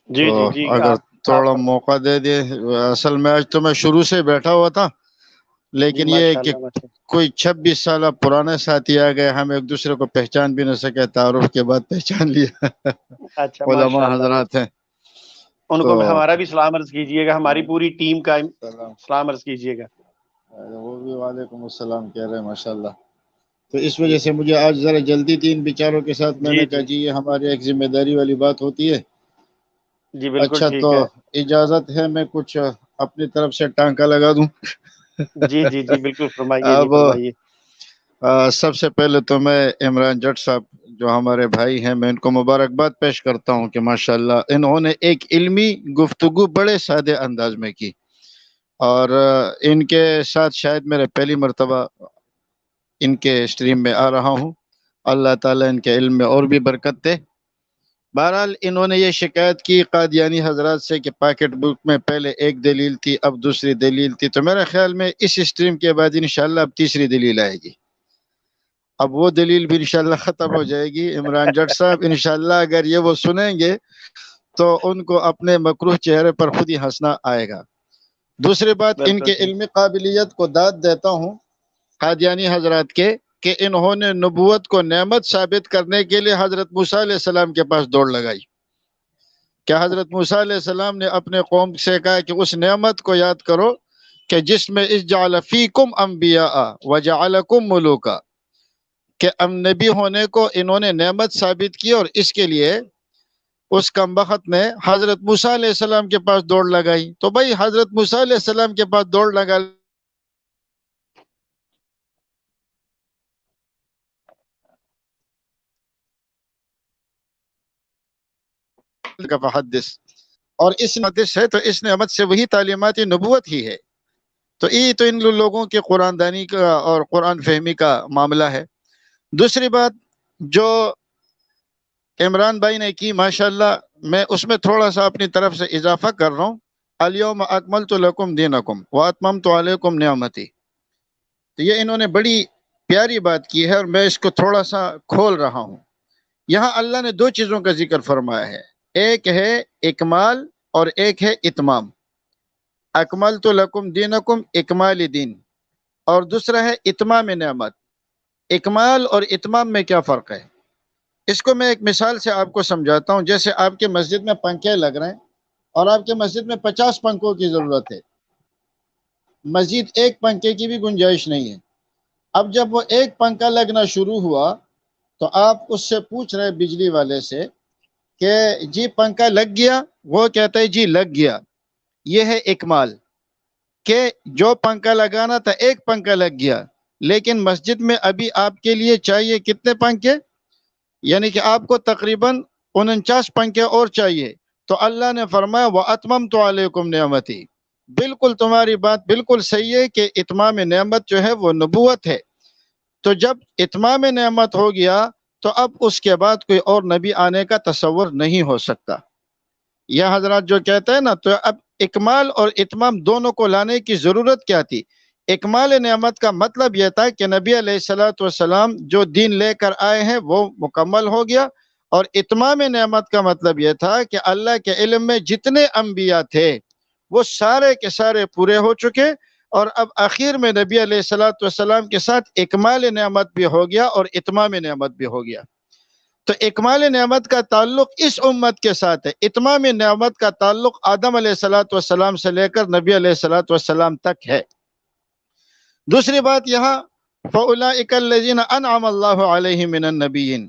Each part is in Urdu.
جی تو جی جی اگر آپ تھوڑا موقع دے دے. اصل میں آج تو میں شروع سے بیٹھا ہوا تھا، جی لیکن یہ ہے ماشاء کہ اللہ ماشاء کوئی 26 سالہ پرانے ساتھی آ گئے، ہم ایک دوسرے کو پہچان بھی نہ سکے، تعارف کے بعد پہچان لیا. اللہ اچھا ماشاء علماء اللہ حضرات ہیں. ان تو کو ہمارا بھی سلام عرض کیجیے گا، ہماری پوری ٹیم کا سلام، سلام عرض کیجیے گا. وہ بھی وعلیکم السلام کہہ رہے ہیں ماشاء اللہ. تو اس جی وجہ سے مجھے آج ذرا جلدی تھی ان بیچاروں کے ساتھ. میں جی نے کہا جی جی یہ ہماری ایک ذمہ داری والی بات ہوتی ہے. جی بالکل اچھا تو ٹھیک ہے. اجازت ہے میں کچھ اپنی طرف سے ٹانکا لگا دوں. جی جی جی بالکل فرمائیے جی اب فرمائیے. سب سے پہلے تو میں عمران جٹ صاحب جو ہمارے بھائی ہیں، میں ان کو مبارکباد پیش کرتا ہوں کہ ماشاءاللہ انہوں نے ایک علمی گفتگو بڑے سادے انداز میں کی، اور ان کے ساتھ شاید میرے پہلی مرتبہ ان کے اسٹریم میں آ رہا ہوں. اللہ تعالیٰ ان کے علم میں اور بھی برکت دے. بہرحال انہوں نے یہ شکایت کی قادیانی حضرات سے کہ پاکٹ بک میں پہلے ایک دلیل تھی، اب دوسری دلیل تھی. تو میرے خیال میں اس اسٹریم کے بعد انشاءاللہ اب تیسری دلیل آئے گی. اب وہ دلیل بھی انشاءاللہ ختم ہو جائے گی. عمران جٹ صاحب انشاءاللہ اگر یہ وہ سنیں گے تو ان کو اپنے مکروہ چہرے پر خود ہی ہنسنا آئے گا. دوسری بات، ان بالکل کے ٹھیک. علمی قابلیت کو داد دیتا ہوں قادیانی حضرات کے، کہ انہوں نے نبوت کو نعمت ثابت کرنے کے لیے حضرت موسیٰ علیہ السلام کے پاس دوڑ لگائی. کیا حضرت موسیٰ علیہ السلام نے اپنے قوم سے کہا کہ اس نعمت کو یاد کرو کہ جس میں اذ جعل فیکم انبیاء وجعلکم ملوکا، کہ نبی ہونے کو انہوں نے نعمت ثابت کی، اور اس کے لیے اس کمبخت نے حضرت موسیٰ علیہ السلام کے پاس دوڑ لگائی. تو بھائی حضرت موسیٰ علیہ السلام کے پاس دوڑ لگا کا فحدث، اور اس نعمت ہے تو اس نعمت سے وہی تعلیمات نبوت ہی ہے. تو یہ تو ان لوگوں کے قرآن دانی کا اور قرآن فہمی کا معاملہ ہے. دوسری بات جو عمران بھائی نے کی ماشاءاللہ، میں اس میں تھوڑا سا اپنی طرف سے اضافہ کر رہا ہوں. الیوم اکملت لکم دینکم واتممت علیکم نعمتی. تو یہ انہوں نے بڑی پیاری بات کی ہے، اور میں اس کو تھوڑا سا کھول رہا ہوں. یہاں اللہ نے دو چیزوں کا ذکر فرمایا ہے، ایک ہے اکمال اور ایک ہے اتمام. اکملت لکم دینکم اکمال دین، اور دوسرا ہے اتمام نعمت. اکمال اور اتمام میں کیا فرق ہے؟ اس کو میں ایک مثال سے آپ کو سمجھاتا ہوں. جیسے آپ کے مسجد میں پنکھے لگ رہے ہیں اور آپ کے مسجد میں 50 پنکھوں کی ضرورت ہے، مزید ایک پنکھے کی بھی گنجائش نہیں ہے. اب جب وہ ایک پنکھا لگنا شروع ہوا تو آپ اس سے پوچھ رہے بجلی والے سے کہ جی پنکھا لگ گیا؟ وہ کہتا ہے جی لگ گیا. یہ ہے اکمال، کہ جو پنکھا لگانا تھا ایک پنکھا لگ گیا، لیکن مسجد میں ابھی آپ کے لیے چاہیے کتنے پنکھے؟ یعنی کہ آپ کو تقریباً 49 پنکھے اور چاہیے. تو اللہ نے فرمایا وَأَتْمَمْتُ عَلَيْكُمْ نِعْمَتِي. بالکل تمہاری بات بالکل صحیح ہے کہ اتمام نعمت جو ہے وہ نبوت ہے. تو جب اتمام نعمت ہو گیا تو اب اس کے بعد کوئی اور نبی آنے کا تصور نہیں ہو سکتا. یہ حضرات جو کہتے ہیں نا، تو اب اکمال اور اتمام دونوں کو لانے کی ضرورت کیا تھی؟ اکمال نعمت کا مطلب یہ تھا کہ نبی علیہ الصلوۃ والسلام جو دین لے کر آئے ہیں وہ مکمل ہو گیا، اور اتمام نعمت کا مطلب یہ تھا کہ اللہ کے علم میں جتنے انبیاء تھے وہ سارے کے سارے پورے ہو چکے، اور اب آخر میں نبی علیہ الصلوۃ والسلام کے ساتھ اکمال نعمت بھی ہو گیا اور اتمام نعمت بھی ہو گیا. تو اکمال نعمت کا تعلق اس امت کے ساتھ ہے، اتمام نعمت کا تعلق آدم علیہ الصلوۃ والسلام سے لے کر نبی علیہ الصلوۃ والسلام تک ہے. دوسری بات یہاں فَأُولَٰئِكَ الَّذِينَ أَنْعَمَ اللَّهُ عَلَيْهِم مِّنَ النَّبِيِّينَ.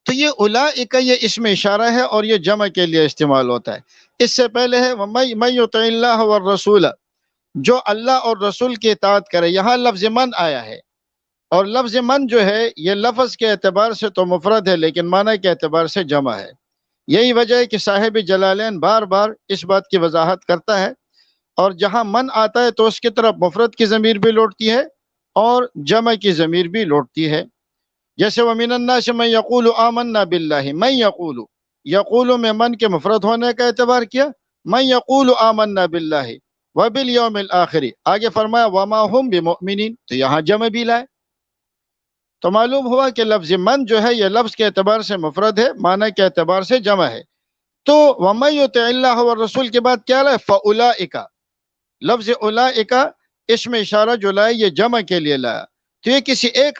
تو یہ اولئک، یہ اس میں اشارہ ہے اور یہ جمع کے لیے استعمال ہوتا ہے. اس سے پہلے ہے مَن يُطِعِ اللَّهَ وَالرَّسُولَ، جو اللہ اور رسول کی اطاعت کرے. یہاں لفظ من آیا ہے، اور لفظ من جو ہے یہ لفظ کے اعتبار سے تو مفرد ہے لیکن معنی کے اعتبار سے جمع ہے. یہی وجہ ہے کہ صاحب جلالین بار بار اس بات کی وضاحت کرتا ہے، اور جہاں من آتا ہے تو اس کی طرف مفرد کی ضمیر بھی لوٹتی ہے اور جمع کی ضمیر بھی لوٹتی ہے. جیسے وَمِنَ النَّاسِ مَن يَقُولُ آمَنَّا بِاللَّهِ، من یقول، یقول میں من کے مفرد ہونے کا اعتبار کیا، من یقول آمنا باللہ وبالیوم الآخر. آگے فرمایا وما هم بمؤمنین، تو یہاں جمع بھی لائے. تو معلوم ہوا کہ لفظ من جو ہے یہ لفظ کے اعتبار سے مفرد ہے، معنی کے اعتبار سے جمع ہے. تو وَمَن يُطِعِ اللَّهَ وَالرَّسُولَ کے بعد کیا ہے؟ فَأُولَئِکَ، لفظ اولئک اس میں اشارہ جو لائے یہ جمع کے لیے لایا، تو یہ کسی ایک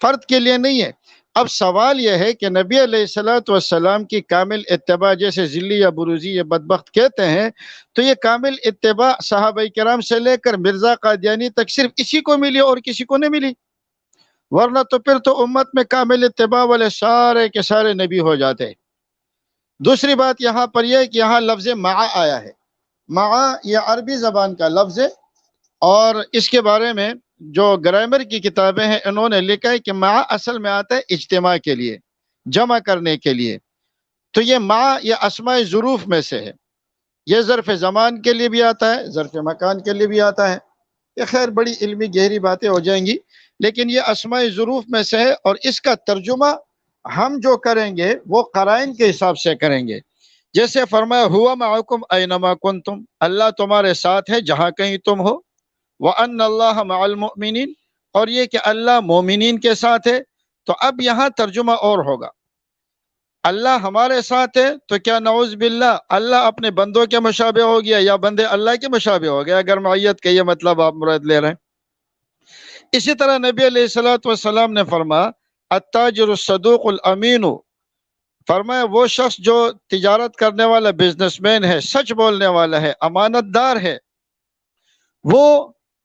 فرد کے لیے نہیں ہے۔ اب سوال یہ ہے کہ نبی علیہ السلام کی کامل اتباع، جیسے ذلی یا بروزی یہ بدبخت کہتے ہیں، تو یہ کامل اتباع صحابہ کرام سے لے کر مرزا قادیانی تک صرف اسی کو ملی اور کسی کو نہیں ملی، ورنہ تو پھر تو امت میں کامل اتباع والے سارے کے سارے نبی ہو جاتے۔ دوسری بات یہاں پر یہ ہے کہ یہاں لفظ مع آیا ہے۔ مع یہ عربی زبان کا لفظ ہے، اور اس کے بارے میں جو گرامر کی کتابیں ہیں انہوں نے لکھا ہے کہ مع اصل میں آتا ہے اجتماع کے لیے، جمع کرنے کے لیے۔ تو یہ مع یہ اسماء ظروف میں سے ہے، یہ ظرف زمان کے لیے بھی آتا ہے، ظرف مکان کے لیے بھی آتا ہے۔ یہ خیر بڑی علمی گہری باتیں ہو جائیں گی، لیکن یہ اسماء ظروف میں سے ہے، اور اس کا ترجمہ ہم جو کریں گے وہ قرائن کے حساب سے کریں گے۔ جیسے فرمایا ہوا معکم اینما کنتم، اللہ تمہارے ساتھ ہے جہاں کہیں تم ہو، وَأَنَّ اللَّهَ مَعَ الْمُؤْمِنِينَ، اور یہ کہ اللہ مومنین کے ساتھ ہے۔ تو اب یہاں ترجمہ اور ہوگا، اللہ ہمارے ساتھ ہے تو کیا نعوذ باللہ اللہ اپنے بندوں کے مشابہ ہو گیا یا بندے اللہ کے مشابہ ہو گیا؟ اگر معیت کا یہ مطلب آپ مراد لے رہے ہیں۔ اسی طرح نبی علیہ السلام نے فرمایا التاجر الصدوق الامین، فرمایا وہ شخص جو تجارت کرنے والا بزنس مین ہے، سچ بولنے والا ہے، امانت دار ہے، وہ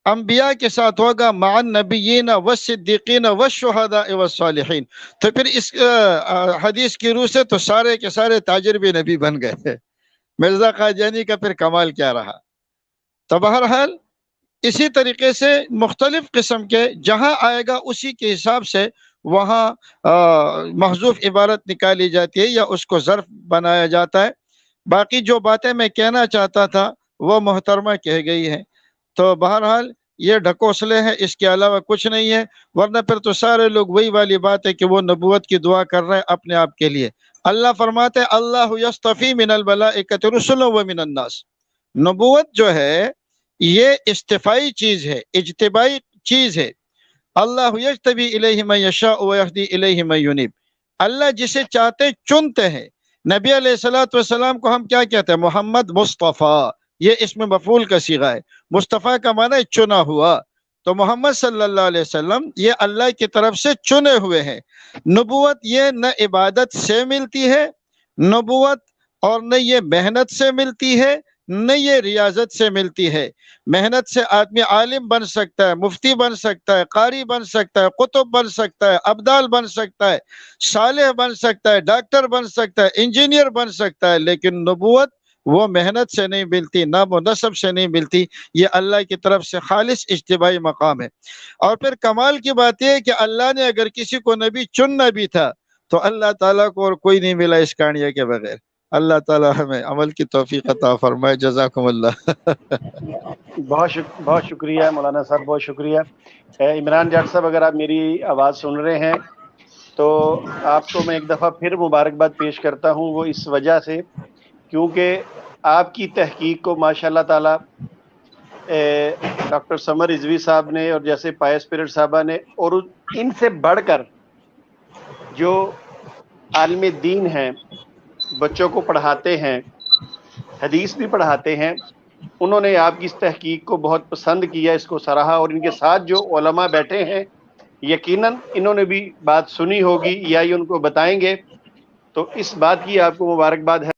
انبیاء کے ساتھ ہوگا، مع النبیین والصدیقین والشہداء والصالحین۔ تو پھر اس حدیث کی روح سے تو سارے کے سارے تاجر بھی نبی بن گئے۔ مرزا قادیانی کا پھر کمال کیا رہا؟ تو بہرحال اسی طریقے سے مختلف قسم کے جہاں آئے گا اسی کے حساب سے وہاں محذوف عبارت نکالی جاتی ہے یا اس کو ظرف بنایا جاتا ہے۔ باقی جو باتیں میں کہنا چاہتا تھا وہ محترمہ کہہ گئی ہیں، تو بہرحال یہ ڈھکوسلے ہیں، اس کے علاوہ کچھ نہیں ہے، ورنہ پھر تو سارے لوگ وہی والی بات ہے کہ وہ نبوت کی دعا کر رہے ہیں اپنے آپ کے لیے۔ اللہ فرماتے ہیں اللہ یصطفی من الملائکۃ رسلا ومن الناس، نبوت جو ہے یہ استفائی چیز ہے، اجتبائی چیز ہے۔ اللہ یجتبی الیہ من یشاء ویہدی الیہ من ینیب، اللہ جسے چاہتے چنتے ہیں۔ نبی علیہ السلام کو ہم کیا کہتے ہیں؟ محمد مصطفیٰ، یہ اسم مفعول کا صیغہ ہے، مصطفیٰ کا معنی ہے چنا ہوا، تو محمد صلی اللہ علیہ وسلم یہ اللہ کی طرف سے چنے ہوئے ہیں۔ نبوت یہ نہ عبادت سے ملتی ہے نبوت، اور نہ یہ محنت سے ملتی ہے، نہ یہ ریاضت سے ملتی ہے۔ محنت سے آدمی عالم بن سکتا ہے، مفتی بن سکتا ہے، قاری بن سکتا ہے، قطب بن سکتا ہے، ابدال بن سکتا ہے، صالح بن سکتا ہے، ڈاکٹر بن سکتا ہے، انجینئر بن سکتا ہے، لیکن نبوت وہ محنت سے نہیں ملتی، نہ وہ نسب سے نہیں ملتی، یہ اللہ کی طرف سے خالص اجتبائی مقام ہے۔ اور پھر کمال کی بات یہ ہے کہ اللہ نے اگر کسی کو نبی چننا بھی تھا تو اللہ تعالیٰ کو اور کوئی نہیں ملا اس کہانیہ کے بغیر۔ اللہ تعالیٰ ہمیں عمل کی توفیق عطا فرمائے۔ جزاکم اللہ۔ بہت شکریہ مولانا صاحب، بہت شکریہ۔ عمران جاٹ صاحب اگر آپ میری آواز سن رہے ہیں تو آپ کو میں ایک دفعہ پھر مبارکباد پیش کرتا ہوں، وہ اس وجہ سے کیونکہ آپ کی تحقیق کو ماشاء اللہ تعالیٰ ڈاکٹر سمر رضوی صاحب نے اور جیسے پائس پیرٹ صاحبہ نے، اور ان سے بڑھ کر جو عالم دین ہیں، بچوں کو پڑھاتے ہیں، حدیث بھی پڑھاتے ہیں، انہوں نے آپ کی اس تحقیق کو بہت پسند کیا، اس کو سراہا، اور ان کے ساتھ جو علماء بیٹھے ہیں یقیناً انہوں نے بھی بات سنی ہوگی یا یہ ان کو بتائیں گے، تو اس بات کی آپ کو مبارکباد ہے۔